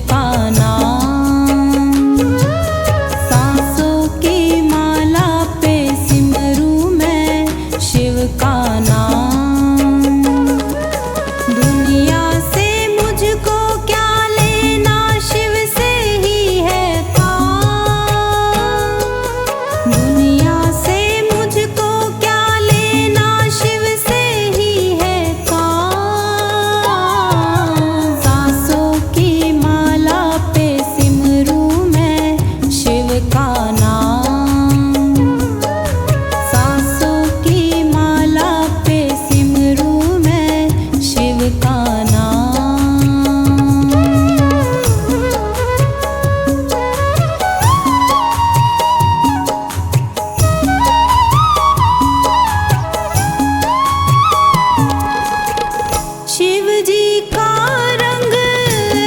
का नाम। सांसों की माला पे सिमरू मैं शिव का नाम। दुनिया से मुझको क्या लेना, शिव से ही है काम। दुनिया से मुझको क्या लेना, शिव से ही है काम। सांसों की माला पे सिमरू मैं शिव का नाम। सांसों की माला पे सिमरू मैं शिव का नाम। शिव जी का रंग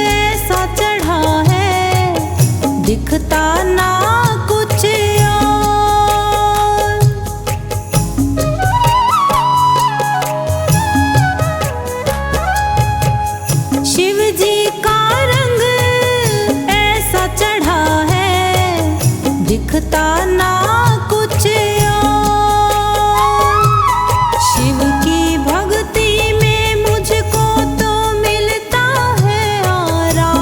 ऐसा चढ़ा है, दिखता ना कुछ और। शिव जी का रंग ऐसा चढ़ा है, दिखता ना कुछ और। शिव की भक्ति में मुझको तो मिलता है आराम।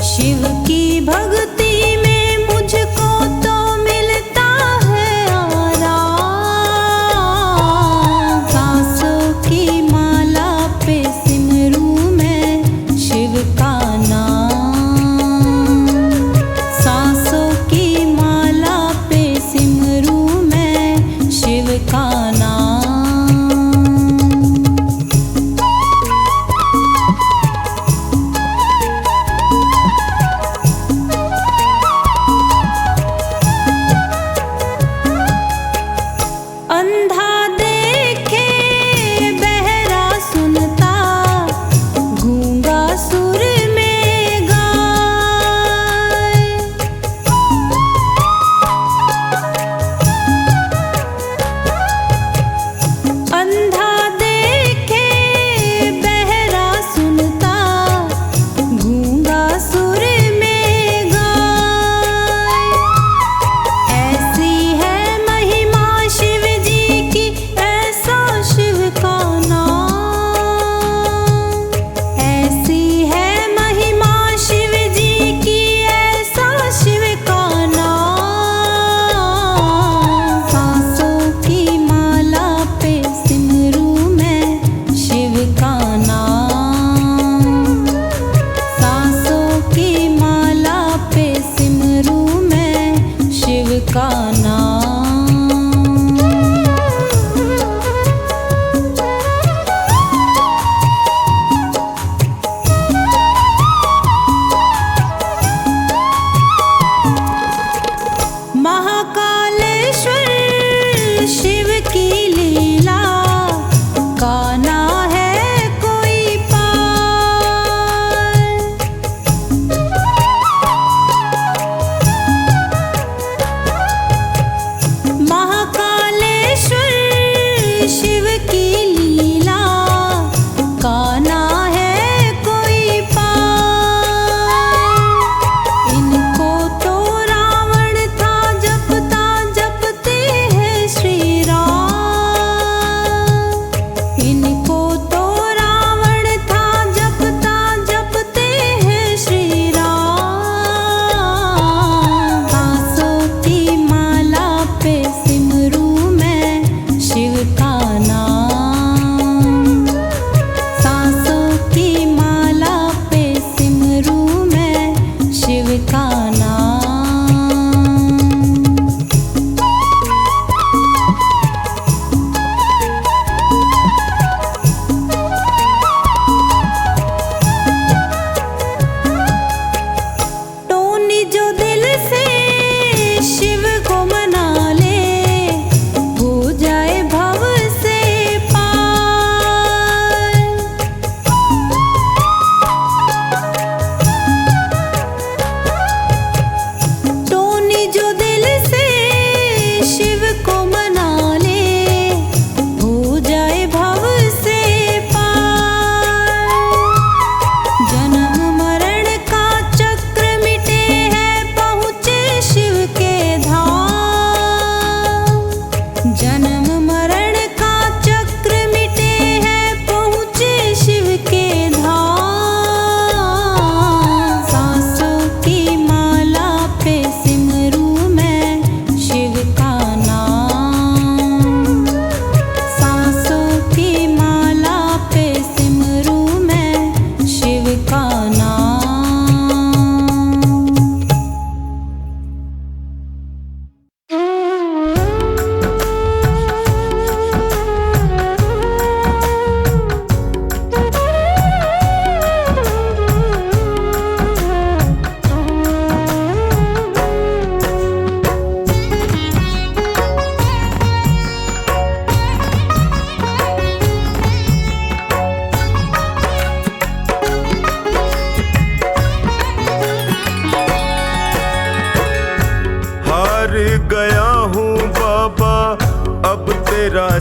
शिव की भक्ति में मुझको तो मिलता है आराम। सांसों की माला पे सिमरू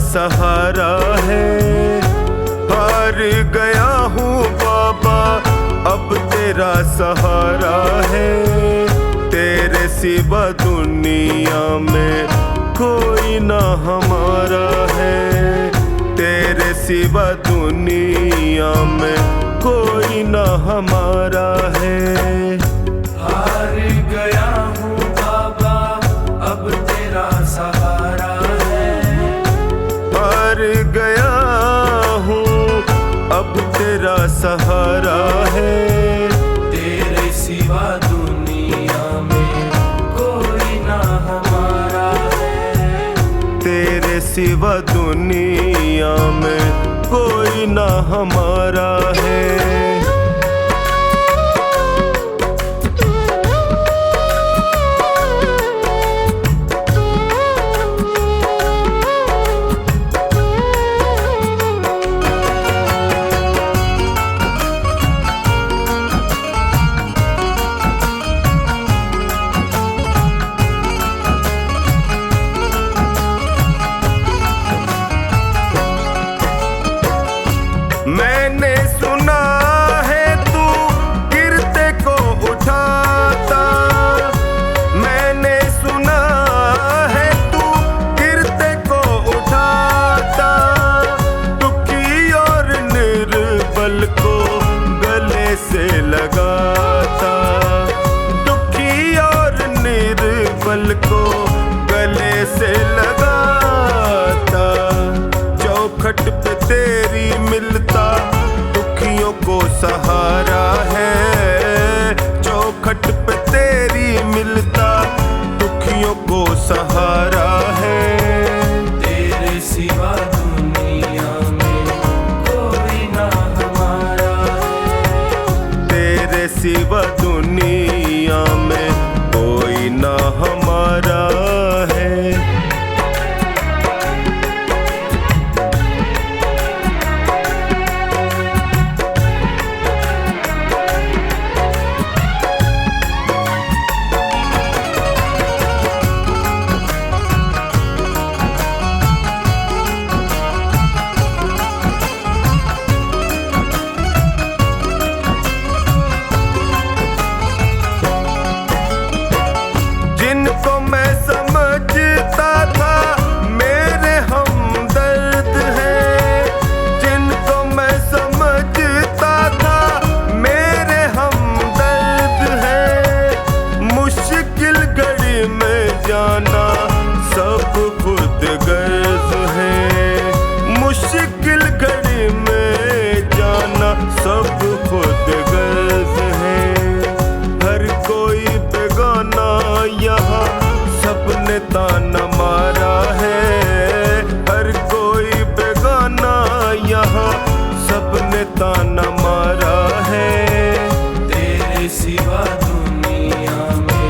सहारा है। हार गया हूँ बाबा अब तेरा सहारा है। तेरे सिवा दुनिया में कोई ना हमारा है। तेरे सिवा दुनिया में कोई ना हमारा है। हार गया हूँ बाबा अब तेरा सहारा है। हार गया हूँ अब तेरा सहारा है। तेरे सिवा दुनिया में कोई ना हमारा है। तेरे सिवा दुनिया में कोई ना हमारा है। मैंने सुना है तू गिरते को उठाता। मैंने सुना है तू गिरते को उठाता। दुखी और निर्बल को गले से लगाता। दुखी और निर्बल को गले से लगाता। चौखट पे तेरी मिलता दुखियों को सहारा है। चौखट पे तेरी मिलता दुखियों को सहारा है। तेरे सिवा दुनिया में कोई ना हमारा है। तेरे सिवा दुनिया में कोई ना हमारा है। जिनको मैं समझता था मेरे हमदर्द हैं। जिनको मैं समझता था मेरे हमदर्द हैं। मुश्किल घड़ी में जाना सब खुद गर्ज है। मुश्किल घड़ी में जाना सब खुद गर्ज है। हर कोई बेगाना यहाँ सबने ताना मारा है। हर कोई बेगाना यहाँ सबने ताना मारा है। तेरे सिवा दुनिया में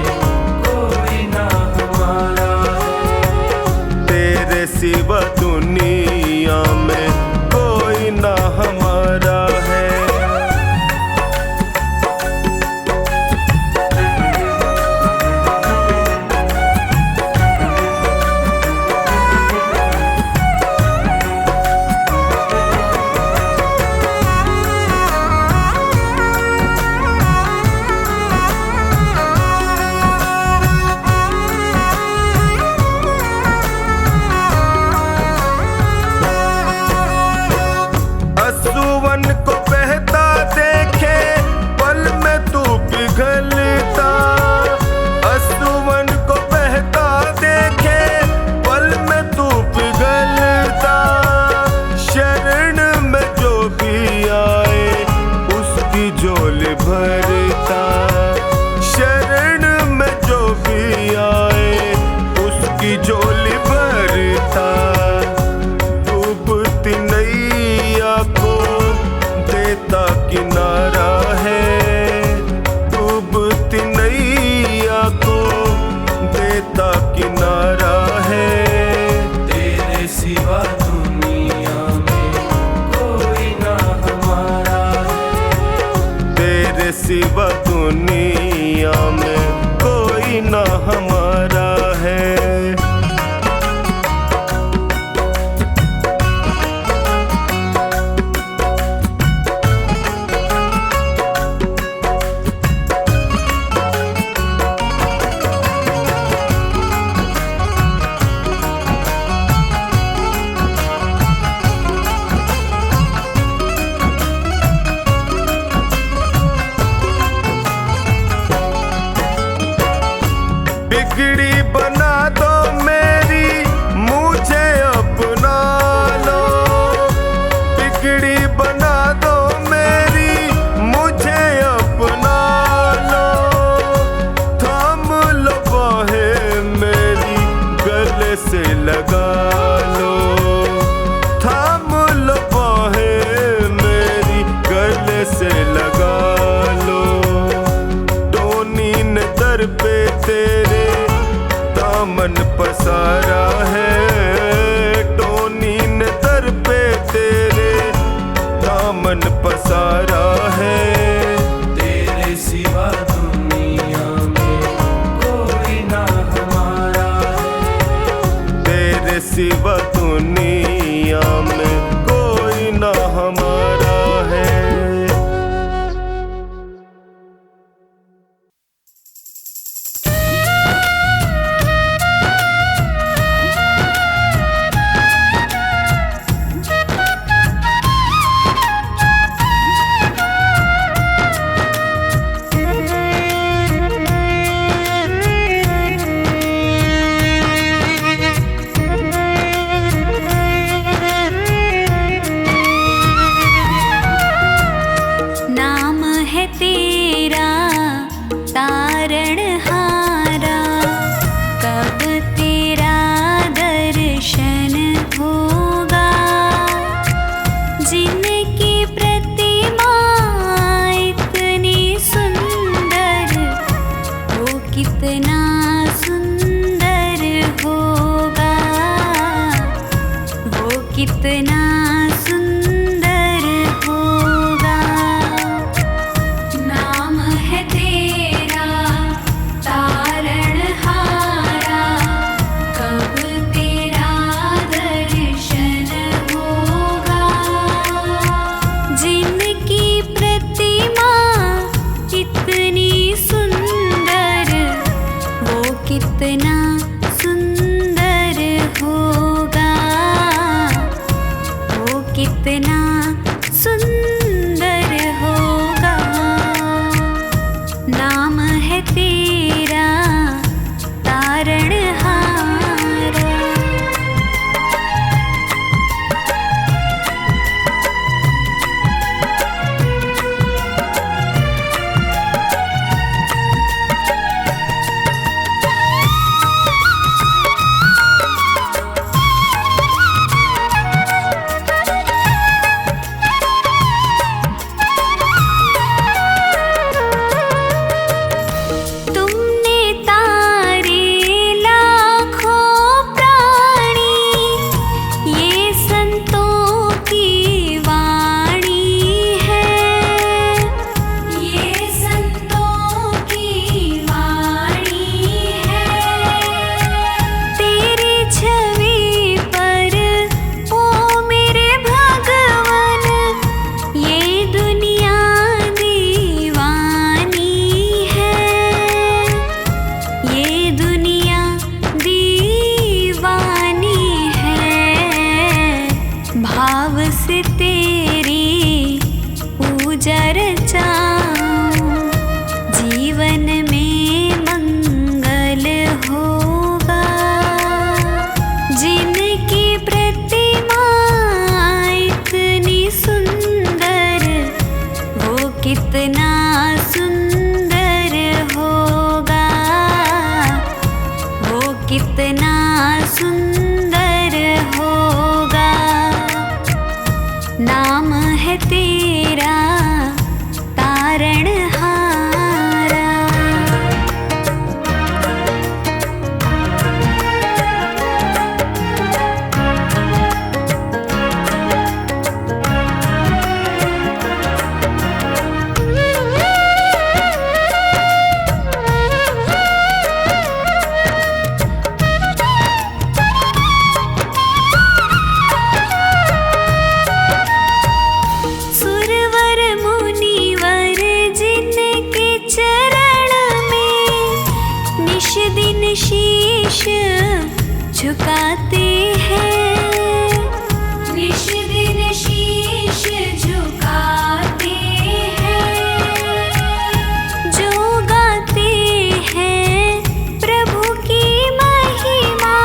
कोई ना हमारा है। तेरे सिवा दुनिया में कोई ना हमारा है। असुवन को बहता देखे पल में तू पिघलता। असुवन को बहता देखे पल में तू पिघलता। शरण में जो भी आए उसकी झोली भरता। शरण में जो भी आए उसकी झोली भरता। डूबती नैया को देता किनारा है। डूबती नैया को देता किनारा है। तेरे सिवा दुनिया में कोई ना हमारा है। तेरे सिवा दुनिया में कोई ना हमारा है। दर पे तेरे दामन पसारा है। टोनी ने दर पे तेरे दामन पसारा है। तेरे सिवा दुनिया में कोई ना हमारा है। तेरे सिवा दुनिया में कोई ना हमारा है। नाम है तेरा तारणहारा, कब तेरा दर्शन होगा। जिनकी प्रतिमा इतनी सुंदर, वो कितना सुंदर होगा, वो कितना सुंदर होगा। नाम है तेरा तारणहारा, कब तेरा दर्शन होगा। जिनकी प्रतिमा इतनी सुंदर, वो कितना सुंदर होगा, वो कितना सुंदर होगा। नाम है तेरा तारणहारा। तुमने तारे लाखों प्राणी, ये संतों की वाणी है, ये संतों की वाणी है। तेरी छवि पर ओ मेरे भगवान, ये दुनिया दीवानी है, ये दुनिया दीवानी है। भाव से तेरी पूजा रचाऊं, जीवन में मंगल होगा। जिनकी प्रतिमा इतनी सुंदर, वो कितना सुंदर होगा, वो कितना सुंदर होगा। नाम है तेरा तारणहारा। सुरवर मुनिवर जिनके चरण में निश दिन शीश झुकाते हैं, निश दिन शीश झुकाते हैं। जो गाते हैं प्रभु की महिमा,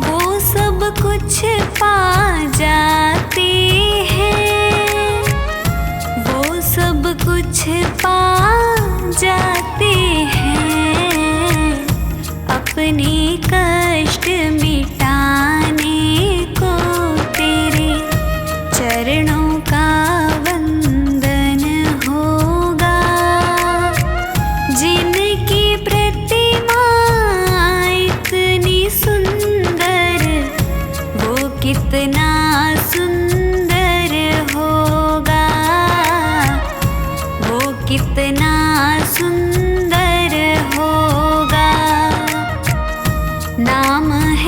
वो सब कुछ पा जाते हैं, वो सब कुछ पा जाते हैं। अपने कष्ट मिटाने को तेरे चरणों का वंदन होगा। जिनकी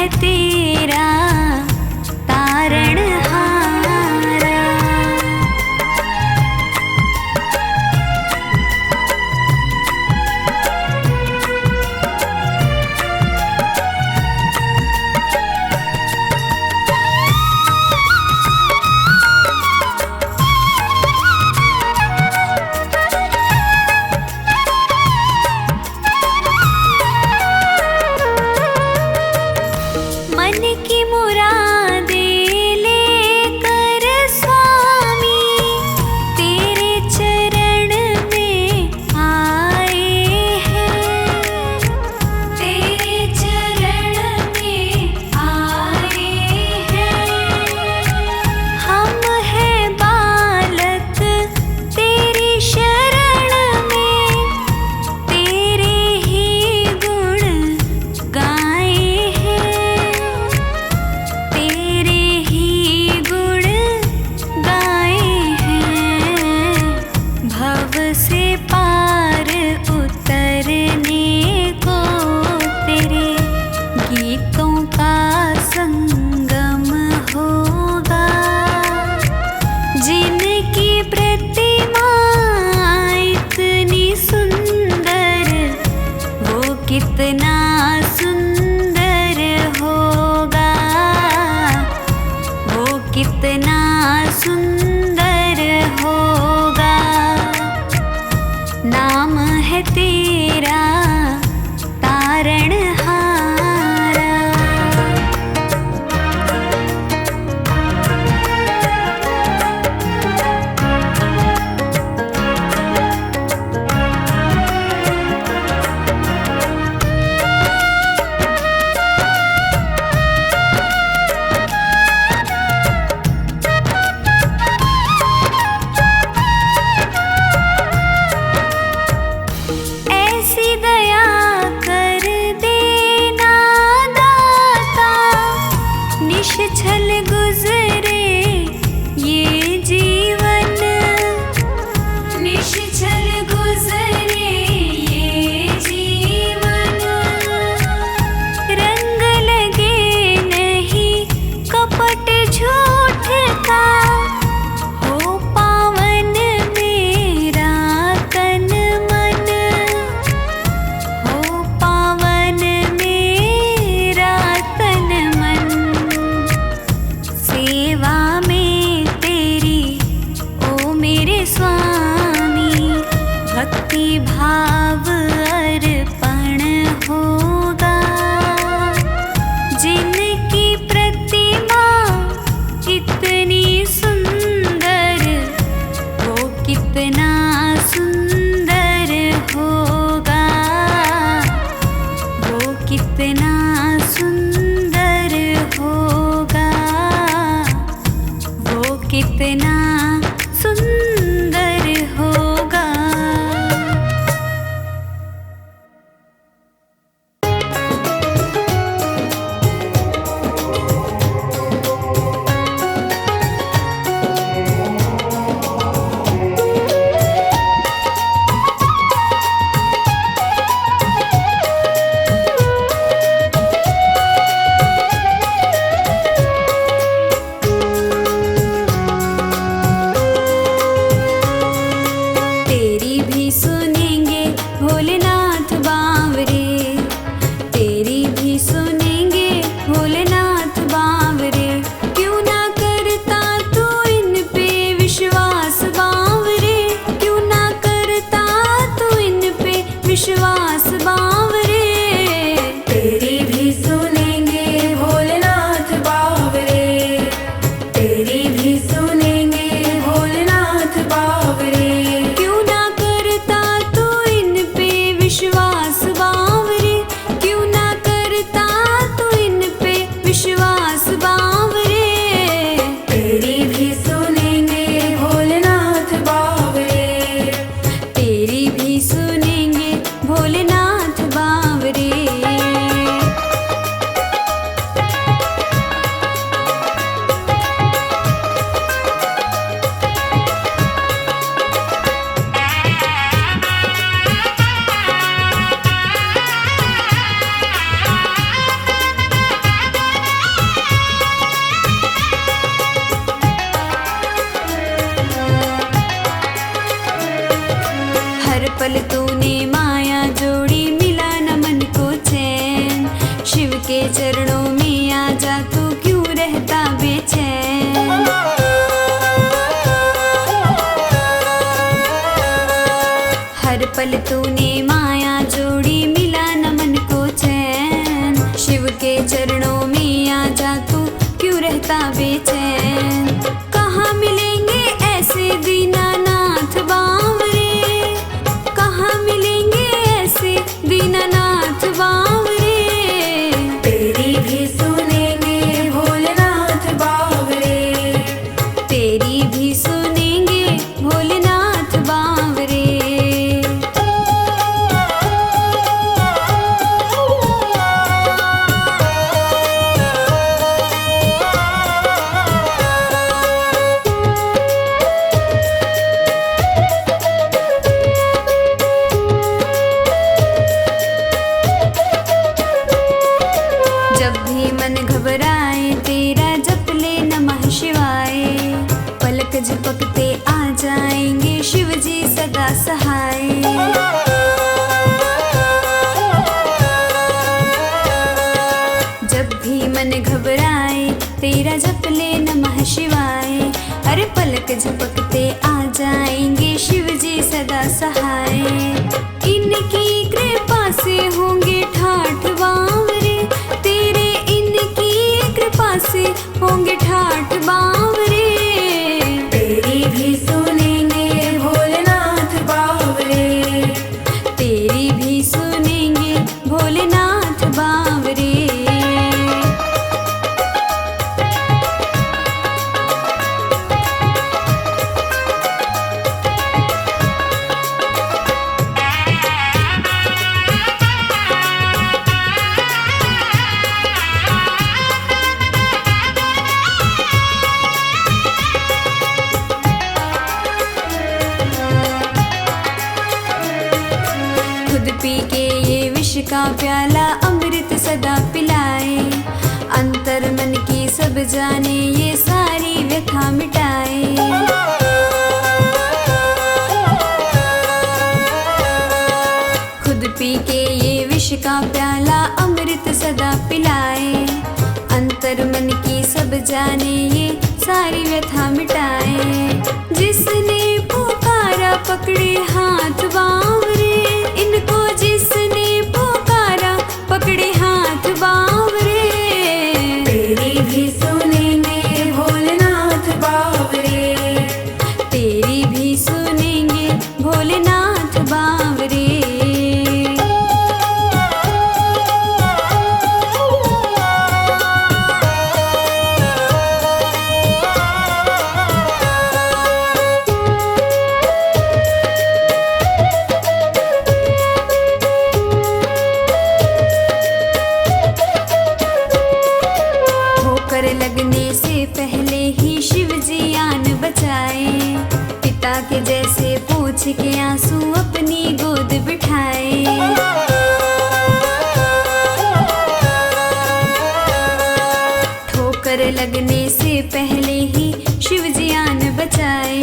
है तेरा तारणहारा। मन की मुरादें लेकर स्वामी तेरे चरण में आए हैं, तेरे चरण में आए हैं। हम हैं बालक तेरी शरण में, तेरे ही गुण गाए हैं, तेरे ही गुण गाए हैं। भव से पार उतरने को तेरे गीतों का संगम होगा। जिनकी प्रतिमा इतनी सुंदर, वो कितना सुंदर होगा, वो कितना सुंदर होगा। नाम है तेरा तारणहारा। ऐसी दया कर देना दाता, निश्छल गुजरे ये जीवन, निश्छल गुजरे ये जीवन। रंग लगे नहीं कपट झूठ का, हो पावन मेरा तन मन, हो पावन मेरा तन मन। सेवा में तेरी ओ मेरे स्वामी, भक्ति भाव अर्पण होगा। जिनकी प्रतिमा इतनी सुंदर, वो कितना सुंदर होगा, वो कितना सुंदर होगा, वो कितना सुंदर होगा। पल तूने माया जोड़ी मिला न मन को चैन। शिव के चरणों में आ जा तू क्यों रहता बेचैन। हर पल तूने माया जोड़ी मिला न मन को चैन। शिव के चरणों में आ जा तू क्यों रहता बेचैन। कहाँ मिलेंगे ऐसे दीनानाथ बावरे, कहाँ मिलेंगे ऐसे दीनानाथ बावरे। तेरी भी सुनेंगे भोलेनाथ बावरे, तेरी भी सुनेंगे भोलेनाथ बावरे। जब भी मन घबराए तेरा जप ले नमः शिवाय। पलक झपकते आ जाएंगे शिव जी सदा सहाय। जब भी मन घबराए तेरा जप ले नमः शिवाय। अरे पलक झपकते आ जाएंगे शिव जी सदा सहाय। इनकी कृपा से होंगे ठाठ बावरे, तेरे इनकी कृपा से होंगे ठाठ बावरे। तेरी भी सुनेंगे भोलेनाथ बावरे, तेरी भी सुनेंगे भोलेनाथ बावरे। खुद पी के ये विष का प्याला अमृत सदा पिलाए। अंतर मन की सब जाने ये सारी व्यथा मिटाए। खुद पी के ये विष का प्याला अमृत सदा पिलाए। अंतर मन की सब जाने ये सारी व्यथा मिटाए। जिसने पुकारा पकड़े हाथ बावरे, इनको जिसने पुकारा पकड़े हाथ बावरे। तेरी भी सुनेंगे भोलेनाथ बावरे, तेरी भी सुनेंगे भोलेनाथ बावरे। ठोकर लगने से पहले ही शिव जी आन बचाए। पिता के जैसे पूछ के आंसू अपनी गोद बिठाए। ठोकर लगने से पहले ही शिव जी आन बचाए।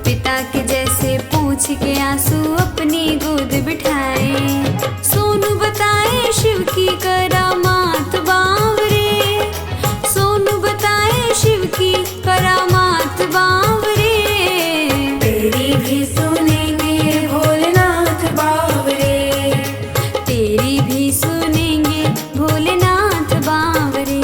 पिता के जैसे पूछ के आंसू अपनी गोद बिठाए। सोनू बताए शिव की करामात बावरे, सोनू बताए शिव की करामात बावरे। तेरी भी सुनेंगे भोलेनाथ बावरे, तेरी भी सुनेंगे भोलेनाथ बावरे।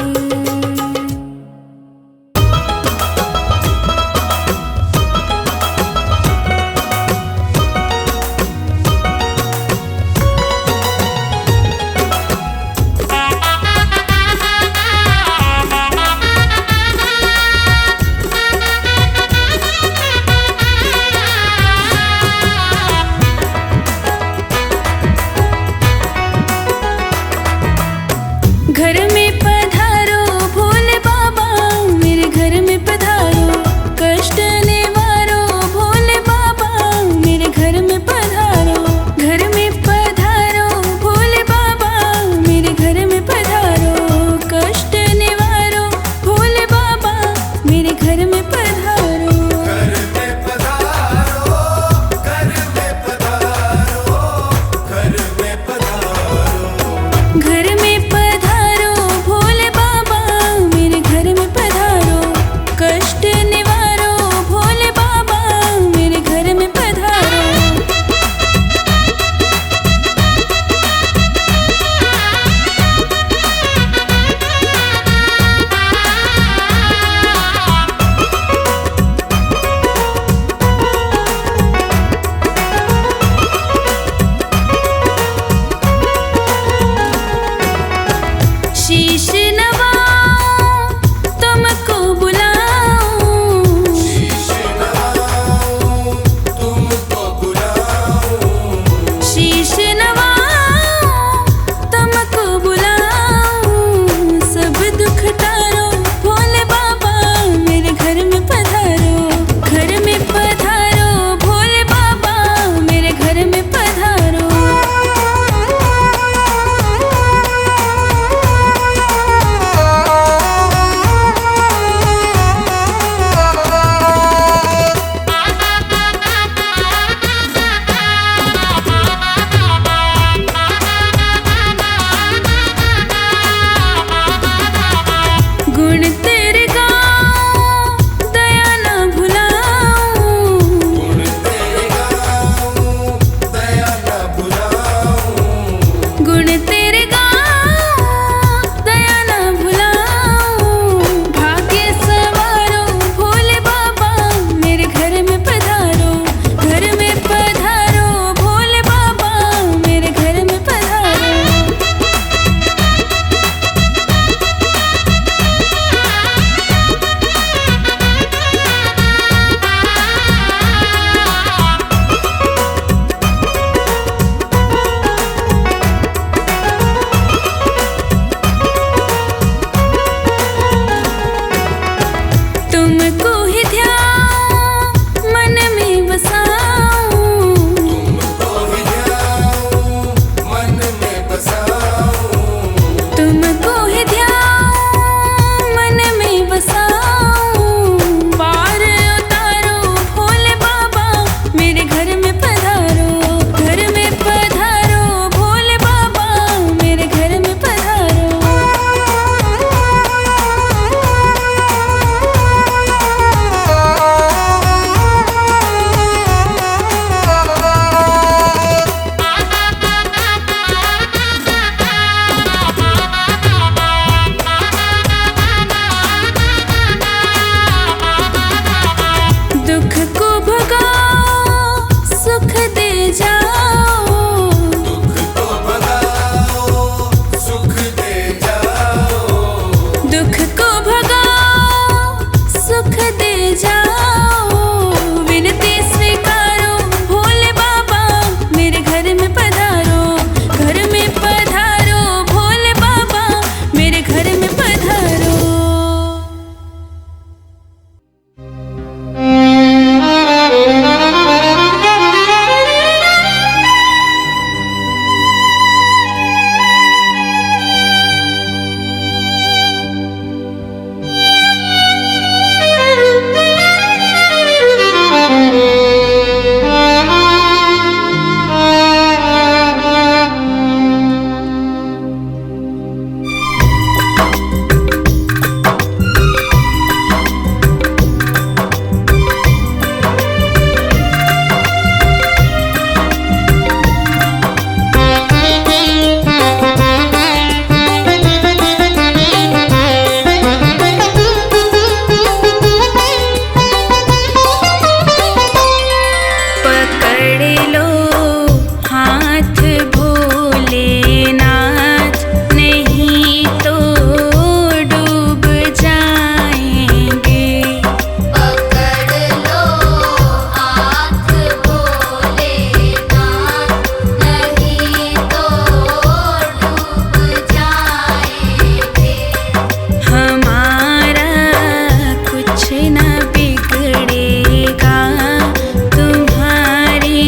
लो हाथ भोलेनाथ, नहीं तो डूब जाएंगे। पकड़ लो हाथ भोलेनाथ, नहीं तो डूब जाएंगे। हमारा कुछ न बिगड़ेगा तुम्हारी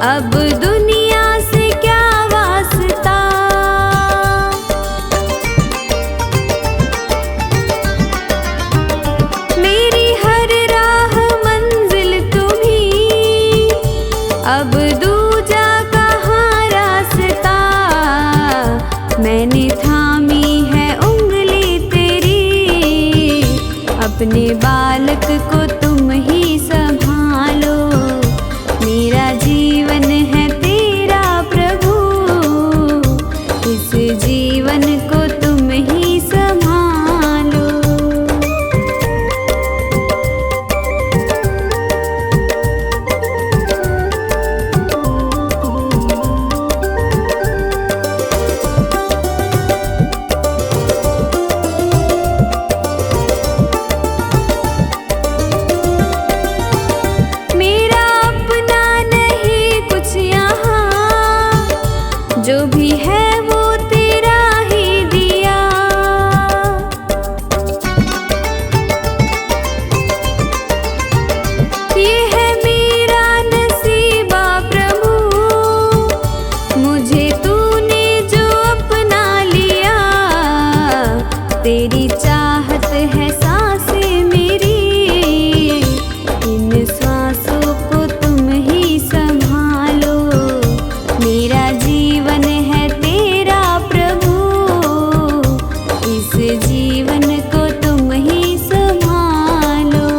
अब दुनिया से क्या वास्ता, मेरी हर राह मंजिल तुम्ही, अब दूजा कहाँ रास्ता। मैंने थामी है उंगली तेरी, अपने बालक को तुम ही संभालो। मेरा जीवन है तेरा प्रभु, इस जीवन को तुम ही संभालो। मेरा अपना नहीं कुछ यहाँ, जो भी है वो तेरा ही दिया। ये है मेरा नसीबा प्रभु, मुझे तूने जो अपना लिया। तेरी चाहत है सांसें मेरी, इन सांसों को तुम ही संभालो। मेरा जीवन है तेरा प्रभु, इस जीवन को तुम ही संभालो।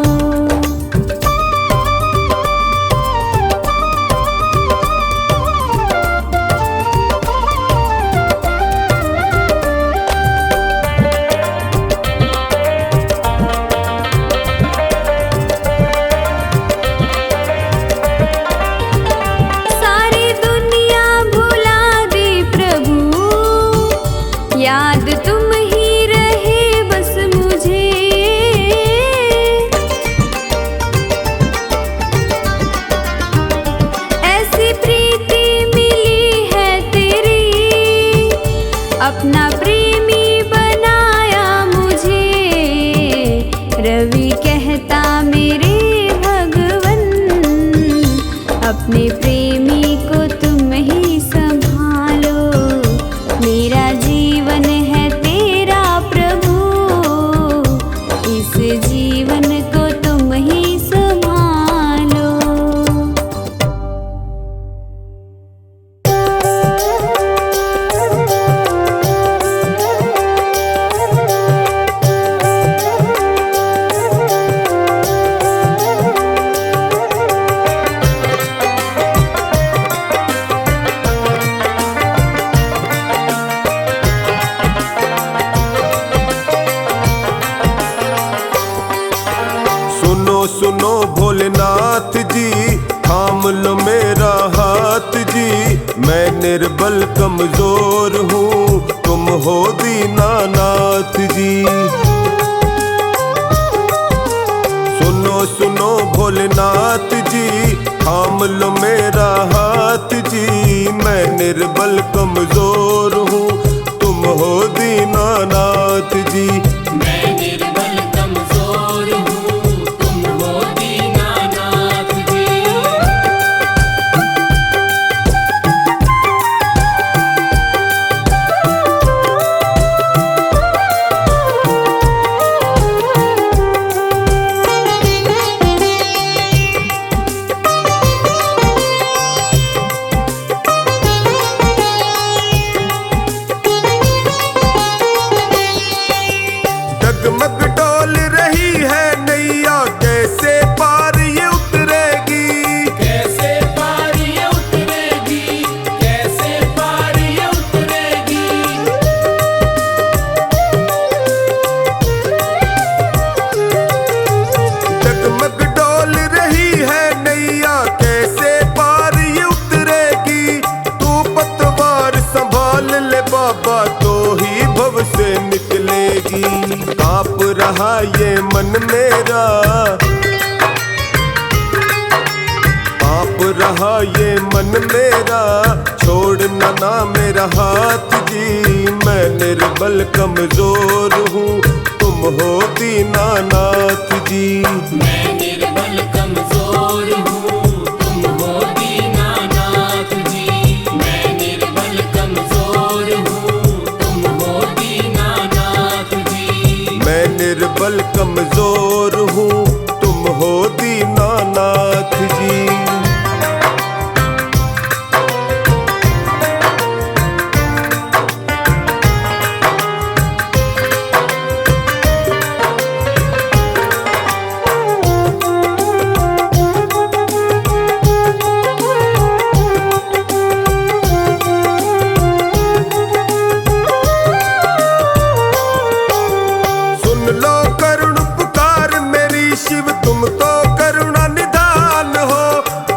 सारी दुनिया भुला दे प्रभु, याद तुम ही रहे बस मुझे। ऐसी प्रीति मिली है तेरी, अपना प्रेमी बनाया मुझे। रवि कहता मेरे भगवन, अपने प्रेमी को तुम ही संभालो। मेरा जीवन है तेरा प्रभु, इस जीवन को तुम ही संभालो। सुनो सुनो भोलेनाथ जी, थाम लो मेरा हाथ जी। मैं निर्बल कमजोर हूँ, तुम हो दीनानाथ जी। सुनो सुनो भोलेनाथ जी, थाम लो मेरा हाथ जी। मैं निर्बल कमजोर हूँ, तुम हो दीनानाथ जी। मैं निर्बल कमजोर हूँ, तुम हो दीनानाथ जी। डगमग डोल रही है नैया, कैसे पार ये उतरेगी। कैसे पार ये उतरेगी, कैसे पार ये उतरेगी। डगमग डोल रही है नैया, कैसे पार ये उतरेगी। तू पतवार संभाल ले बाबा, तो ही भव से निकलेगी। कांप रहा ये मन मेरा, कांप रहा ये मन मेरा। छोड़ना ना मेरा हाथ जी, मैं निर्बल कमजोर हूँ, तुम हो दीनानाथ जी। मैं निर्बल कमजोर हूँ, तुम हो दीनानाथ निर्बल कमजोर हूँ, तुम हो दीनानाथ जी। सुन लो करुण पुकार मेरी शिव, तुम तो करुणा निधान हो।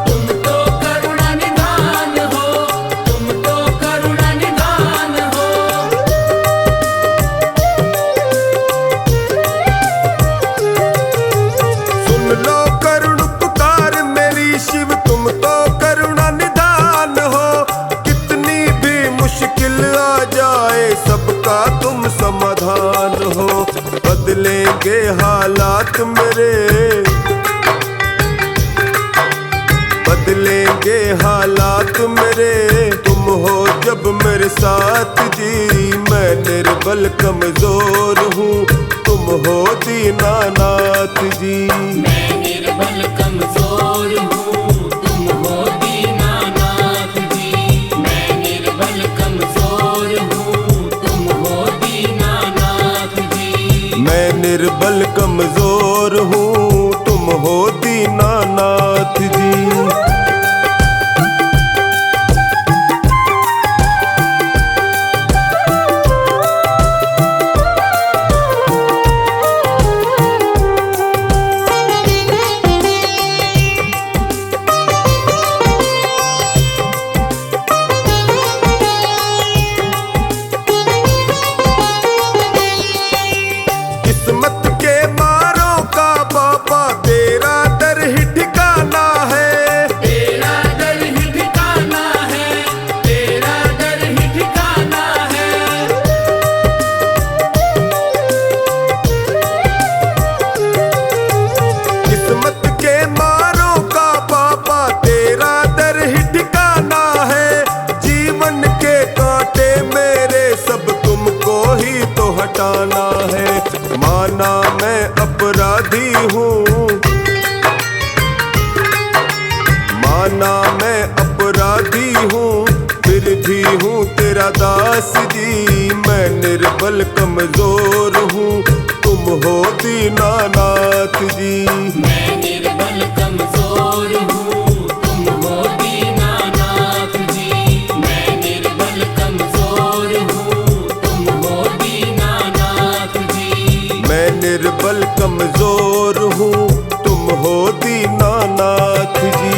तुम तो करुणा निधान हो, तुम तो करुणा निधान हो। सुन लो करुण पुकार मेरी शिव, तुम तो करुणा निधान हो। कितनी भी मुश्किल आ जाए सबका तुम समाधान हो। बदलेंगे हालात मेरे, बदलेंगे हालात मेरे, तुम हो जब मेरे साथ जी। मैं निर्बल कमजोर हूँ, तुम हो दीनानाथ जी। मैं निर्बल कमजोर हूँ, तुम हो दीनानाथ जी। मैं निर्बल कमजोर हूँ, तुम हो दीनानाथ जी। मैं निर्बल कमजोर हूँ, तुम हो दीनानाथ जी। किस्मत के मारों का बाबा तेरा दर ही ठिकाना है। तेरा दर ही ठिकाना है, तेरा दर ही ठिकाना है। किस्मत के मारों का बाबा तेरा दर ही ठिकाना है। जीवन के कांटे मेरे सब तुमको ही तो हटाना है। माना मैं अपराधी हूँ, माना मैं अपराधी हूँ, फिर भी हूँ तेरा दास जी। मैं निर्बल कमजोर हूँ, तुम हो दीनानाथ जी। मैं निर्बल कमजोर हूँ, तुम हो दीनानाथ जी। मैं निर्बल कमजोर हूँ, तुम हो दीनानाथ जी। मैं निर्बल कमजोर हूँ, तुम हो दीनानाथ जी।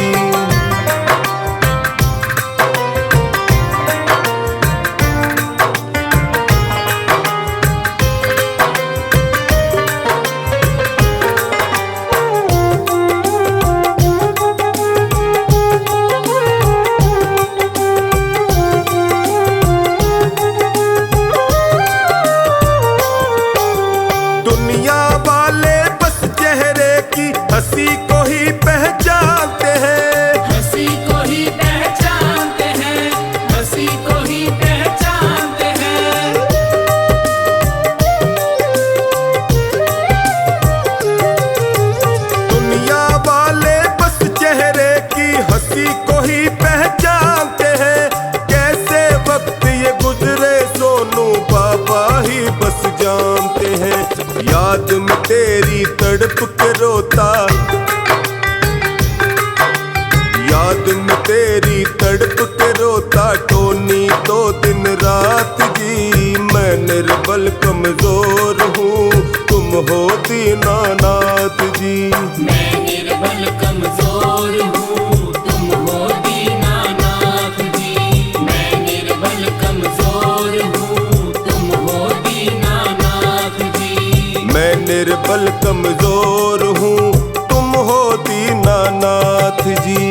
दुनिया वाले बस चेहरे की हंसी को ही पहचानते हैं। हंसी को ही पहचानते हैं, हंसी को ही पहचानते हैं। दुनिया वाले बस चेहरे की हंसी को ही पहचानते हैं। कैसे वक्त ये गुजरे सोनू बाबा ही बस जानते हैं। याद में तेरी तड़प के रोता, याद में तेरी तड़प के रोता टोनी तो दिन रात जी। मैं निर्बल कमजोर हूँ, तुम हो दीनानाथ जी। मैं निर्बल कमजोर हूँ, तुम हो दीनानाथ जी। मैं निर्बल कमजोर हूँ, तुम हो दीनानाथ जी। मैं निर्बल कमजोर हूँ, तुम हो दीनानाथ जी।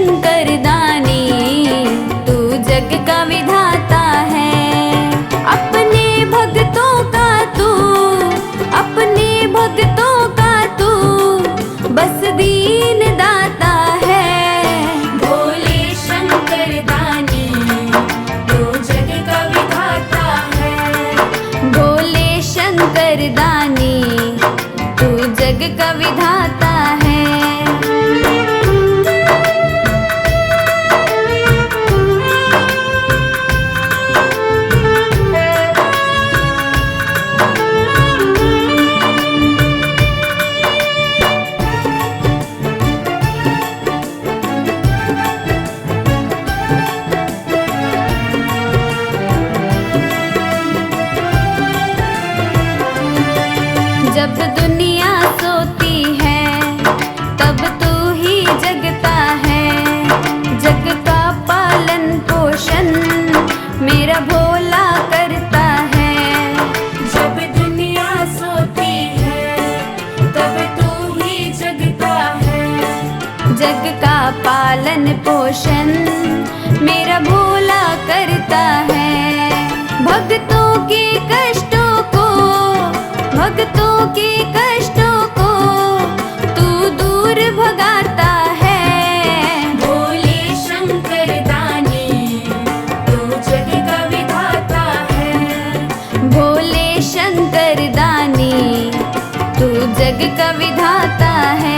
शंकर दानी तू जग का विधाता है। अपने भक्तों का तू, अपने भक्तों का तू बस दीन दाता है। भोले शंकर दानी तू जग का विधाता है। भोले शंकर दानी तू जग का विधाता है। जब दुनिया सोती है तब तू ही जगता है। जग का पालन पोषण मेरा भोला करता है। जब दुनिया सोती है तब तू ही जगता है। जग का पालन पोषण मेरा भोला करता है। भक्तों के कष्टों को, भक्तों के कष्टों को तू दूर भगाता है। भोले शंकर दानी तू जग का विधाता है। भोले शंकर दानी तू जग का विधाता है।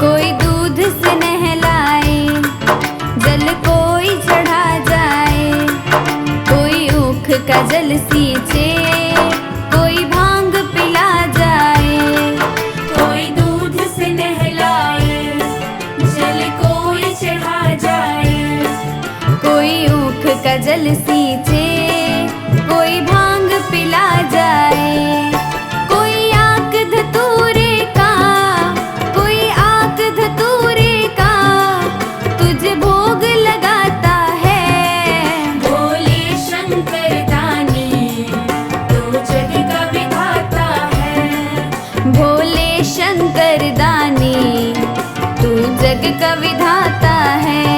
कोई दूध से नहलाए, जल कोई चढ़ा जाए। कोई ऊख का जल सींचे, कोई भांग पिला जाए। कोई दूध से नहलाए, जल कोई चढ़ा जाए। कोई ऊख का जल सींचे, कोई भांग पिला जाए। कोई आक धतूरे का, कोई आक धतूरे का तुझे भोग लगाता है। भोले शंकर दानी तू जग का विधाता है। भोले शंकर दानी तू जग का विधाता है।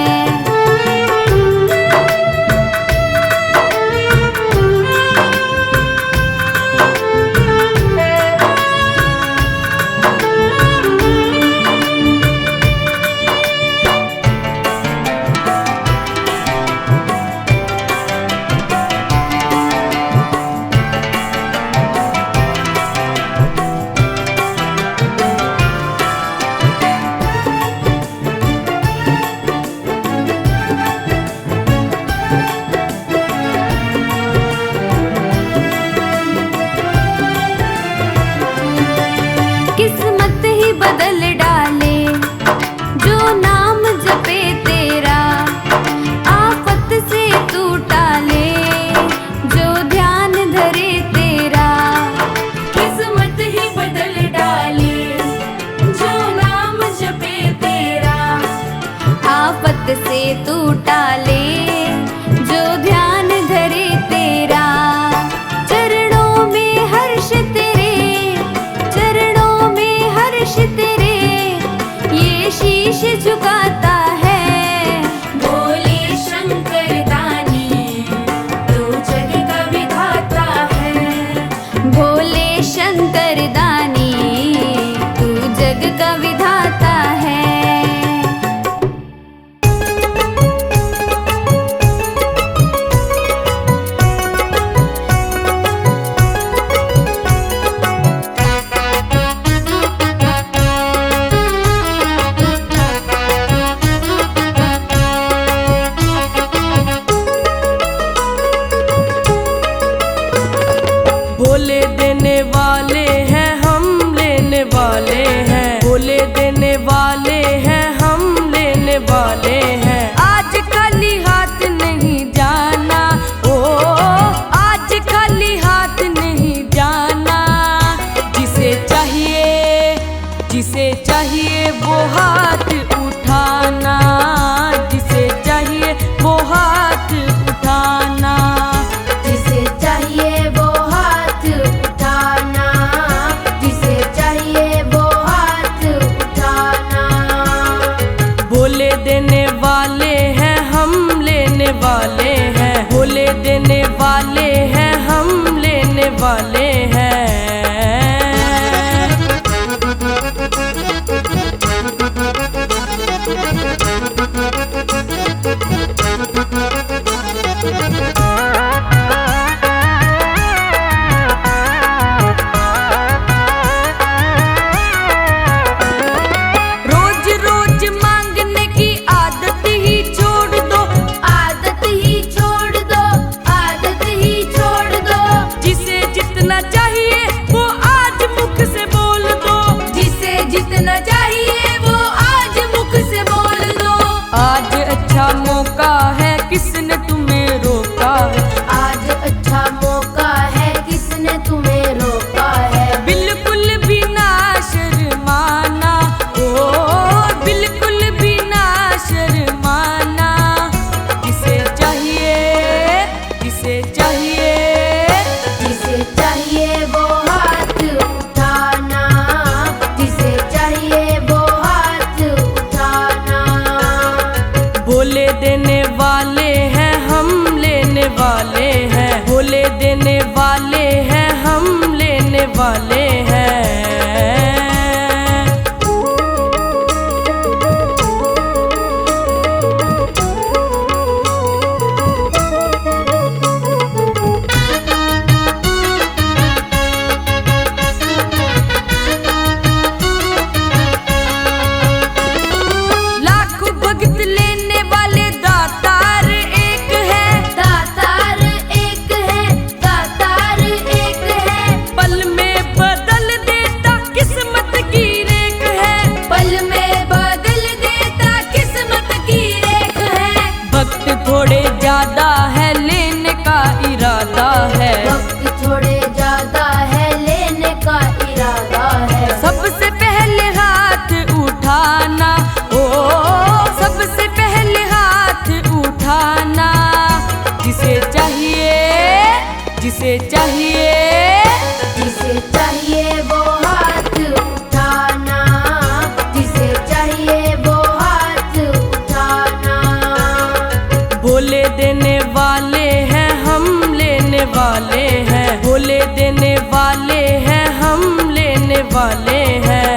जिसे चाहिए जिसे चाहिए वो हाथ उठाना, जिसे चाहिए वो हाथ उठाना। भोले देने वाले हैं हम लेने वाले हैं, भोले देने वाले हैं हम लेने वाले हैं। लाखों भक्त लेने वाले दातार एक है, दातार एक है, दातार एक है। पल में बदल देता किस्मत की रेख है, पल में बदल देता किस्मत की रेख है। भक्त थोड़े ज्यादा है लेने का इरादा है, वक्त थोड़े ज्यादा है लेने का इरादा है। सबसे पहले हाथ उठाना, ओ सबसे पहले हाथ उठाना। जिसे चाहिए जिसे चाहिए जिसे चाहिए वो हाथ उठाना, जिसे चाहिए वो हाथ उठाना। भोले देने वाले हैं हम लेने वाले हैं, भोले देने वाले हैं हम लेने वाले हैं।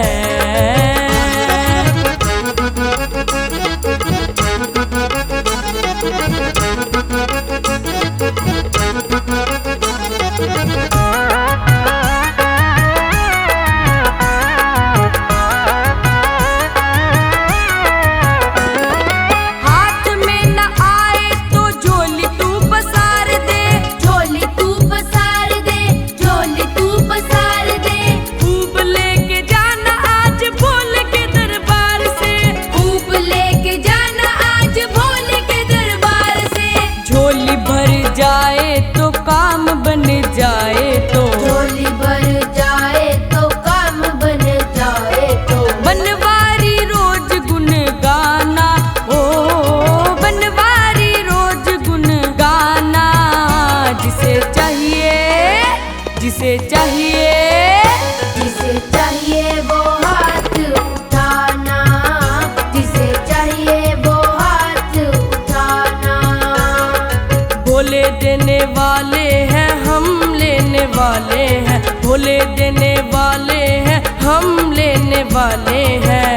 हाथ में न आए तो झोली तू पसार दे, झोली तू पसार दे, झोली तू पसार दे। खूब लेके जाना आज भोले के दरबार से, खूब लेके जाना आज भोले के दरबार से। झोली भर जाए तो काम बन जाए तो, झोली भर जाए तो काम बन जाए तो। बनवारी रोज गुन गाना, ओ बनवारी रोज गुन गाना। जिसे चाहिए जिसे चाहिए जिसे चाहिए वो हाथ उठाना, जिसे चाहिए वो हाथ उठाना। भोले देने वाले हैं हम लेने वाले हैं, भोले देने वाले हैं हम लेने वाले हैं।